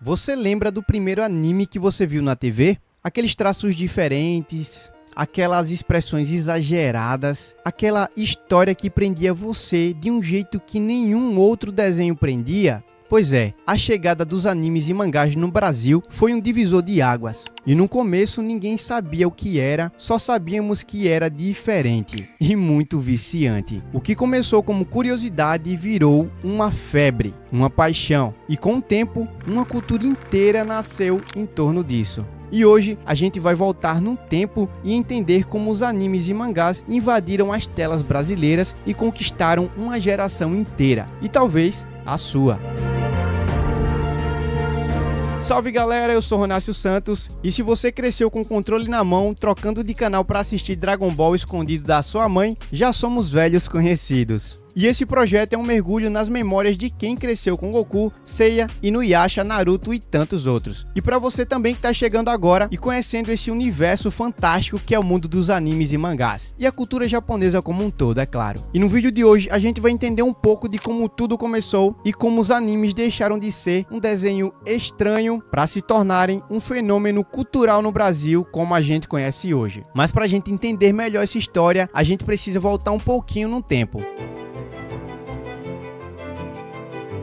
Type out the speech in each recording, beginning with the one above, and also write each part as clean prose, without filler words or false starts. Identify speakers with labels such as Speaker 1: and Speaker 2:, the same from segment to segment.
Speaker 1: Você lembra do primeiro anime que você viu na TV? Aqueles traços diferentes, aquelas expressões exageradas, aquela história que prendia você de um jeito que nenhum outro desenho prendia? Pois é, a chegada dos animes e mangás no Brasil foi um divisor de águas. E no começo ninguém sabia o que era, só sabíamos que era diferente e muito viciante. O que começou como curiosidade virou uma febre, uma paixão. E com o tempo, uma cultura inteira nasceu em torno disso. E hoje a gente vai voltar no tempo e entender como os animes e mangás invadiram as telas brasileiras e conquistaram uma geração inteira. E talvez a sua. Salve galera, eu sou Ronácio Santos e se você cresceu com o controle na mão, trocando de canal para assistir Dragon Ball escondido da sua mãe, já somos velhos conhecidos. E esse projeto é um mergulho nas memórias de quem cresceu com Goku, Seiya, Inuyasha, Naruto e tantos outros. E para você também que está chegando agora e conhecendo esse universo fantástico que é o mundo dos animes e mangás. E a cultura japonesa como um todo, é claro. E no vídeo de hoje a gente vai entender um pouco de como tudo começou e como os animes deixaram de ser um desenho estranho para se tornarem um fenômeno cultural no Brasil como a gente conhece hoje. Mas para a gente entender melhor essa história, a gente precisa voltar um pouquinho no tempo.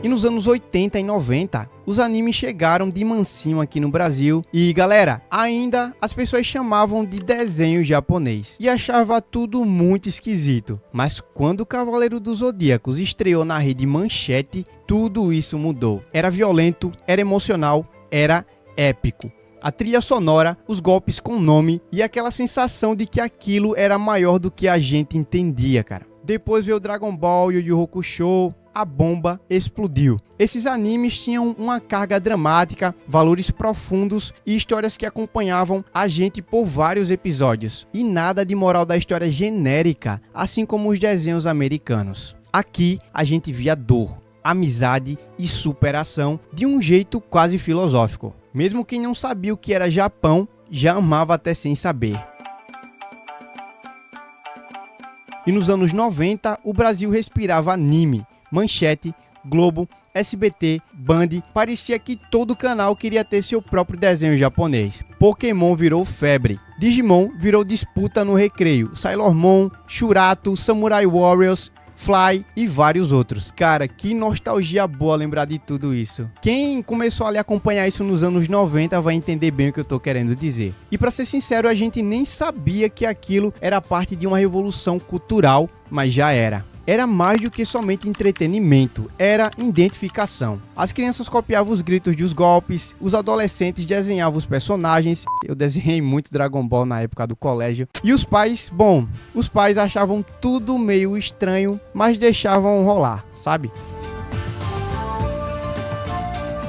Speaker 1: E nos anos 80 e 90, os animes chegaram de mansinho aqui no Brasil e, galera, ainda as pessoas chamavam de desenho japonês e achava tudo muito esquisito. Mas quando o Cavaleiro dos Zodíacos estreou na rede Manchete, tudo isso mudou. Era violento, era emocional, era épico. A trilha sonora, os golpes com nome e aquela sensação de que aquilo era maior do que a gente entendia, cara. Depois veio o Dragon Ball e o Yu Yu Hakusho. A bomba explodiu. Esses animes tinham uma carga dramática, valores profundos e histórias que acompanhavam a gente por vários episódios. E nada de moral da história genérica, assim como os desenhos americanos. Aqui a gente via dor, amizade e superação de um jeito quase filosófico. Mesmo quem não sabia o que era Japão, já amava até sem saber. E nos anos 90, o Brasil respirava anime. Manchete, Globo, SBT, Band, parecia que todo canal queria ter seu próprio desenho japonês. Pokémon virou febre, Digimon virou disputa no recreio, Sailor Moon, Shurato, Samurai Warriors, Fly e vários outros. Cara, que nostalgia boa lembrar de tudo isso. Quem começou a acompanhar isso nos anos 90 vai entender bem o que eu tô querendo dizer. E pra ser sincero, a gente nem sabia que aquilo era parte de uma revolução cultural, mas já era. Era mais do que somente entretenimento, era identificação. As crianças copiavam os gritos dos golpes, os adolescentes desenhavam os personagens. Eu desenhei muito Dragon Ball na época do colégio. E os pais, os pais achavam tudo meio estranho, mas deixavam rolar, sabe?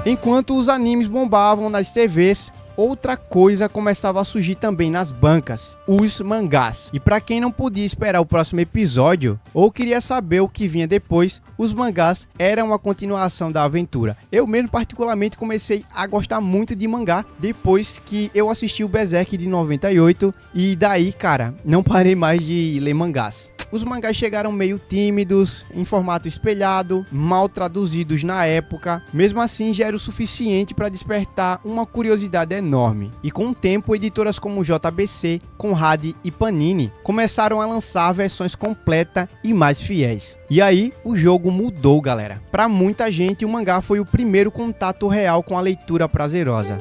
Speaker 1: Enquanto os animes bombavam nas TVs, outra coisa começava a surgir também nas bancas, os mangás. E para quem não podia esperar o próximo episódio, ou queria saber o que vinha depois, os mangás eram a continuação da aventura. Eu mesmo particularmente comecei a gostar muito de mangá depois que eu assisti o Berserk de 98 e daí, cara, não parei mais de ler mangás. Os mangás chegaram meio tímidos, em formato espelhado, mal traduzidos na época. Mesmo assim, já era o suficiente para despertar uma curiosidade enorme. E com o tempo, editoras como JBC, Conrad e Panini começaram a lançar versões completas e mais fiéis. E aí, o jogo mudou, galera. Para muita gente, o mangá foi o primeiro contato real com a leitura prazerosa.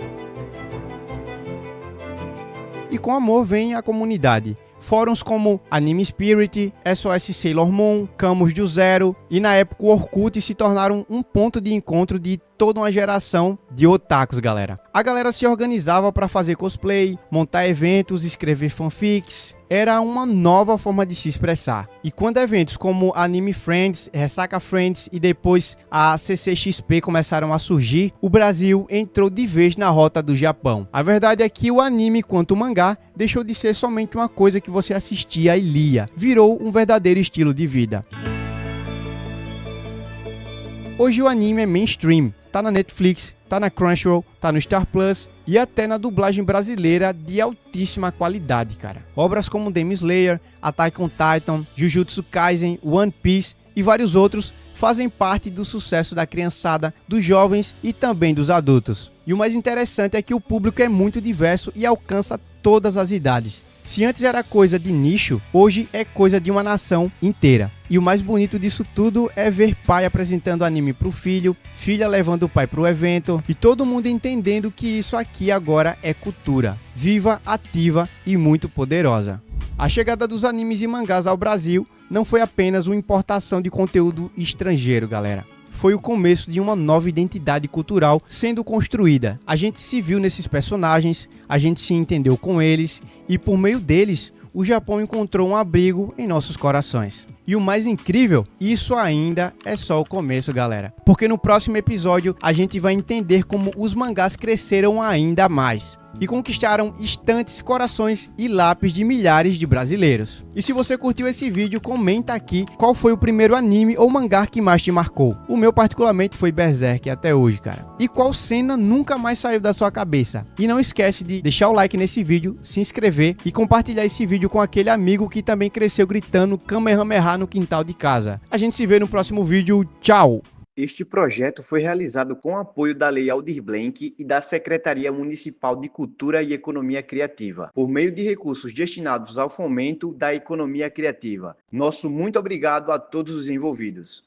Speaker 1: E com amor vem a comunidade. Fóruns como Anime Spirit, SOS Sailor Moon, Camus do Zero e na época o Orkut se tornaram um ponto de encontro de toda uma geração de otakus, galera. A galera se organizava para fazer cosplay, montar eventos, escrever fanfics. Era uma nova forma de se expressar. E quando eventos como Anime Friends, Ressaca Friends e depois a CCXP começaram a surgir, o Brasil entrou de vez na rota do Japão. A verdade é que o anime, quanto o mangá, deixou de ser somente uma coisa que você assistia e lia. Virou um verdadeiro estilo de vida. Hoje o anime é mainstream. Tá na Netflix, tá na Crunchyroll, tá no Star Plus e até na dublagem brasileira de altíssima qualidade, cara. Obras como Demon Slayer, Attack on Titan, Jujutsu Kaisen, One Piece e vários outros fazem parte do sucesso da criançada, dos jovens e também dos adultos. E o mais interessante é que o público é muito diverso e alcança todas as idades. Se antes era coisa de nicho, hoje é coisa de uma nação inteira. E o mais bonito disso tudo é ver pai apresentando anime pro filho, filha levando o pai pro evento e todo mundo entendendo que isso aqui agora é cultura, viva, ativa e muito poderosa. A chegada dos animes e mangás ao Brasil não foi apenas uma importação de conteúdo estrangeiro, galera. Foi o começo de uma nova identidade cultural sendo construída. A gente se viu nesses personagens, a gente se entendeu com eles e por meio deles, o Japão encontrou um abrigo em nossos corações. E o mais incrível, isso ainda é só o começo, galera. Porque no próximo episódio a gente vai entender como os mangás cresceram ainda mais e conquistaram estantes, corações e lápis de milhares de brasileiros. E se você curtiu esse vídeo, comenta aqui qual foi o primeiro anime ou mangá que mais te marcou. O meu particularmente foi Berserk até hoje, cara. E qual cena nunca mais saiu da sua cabeça? E não esquece de deixar o like nesse vídeo, se inscrever e compartilhar esse vídeo com aquele amigo que também cresceu gritando Kamehameha no quintal de casa. A gente se vê no próximo vídeo. Tchau!
Speaker 2: Este projeto foi realizado com apoio da Lei Aldir Blanc e da Secretaria Municipal de Cultura e Economia Criativa, por meio de recursos destinados ao fomento da economia criativa. Nosso muito obrigado a todos os envolvidos.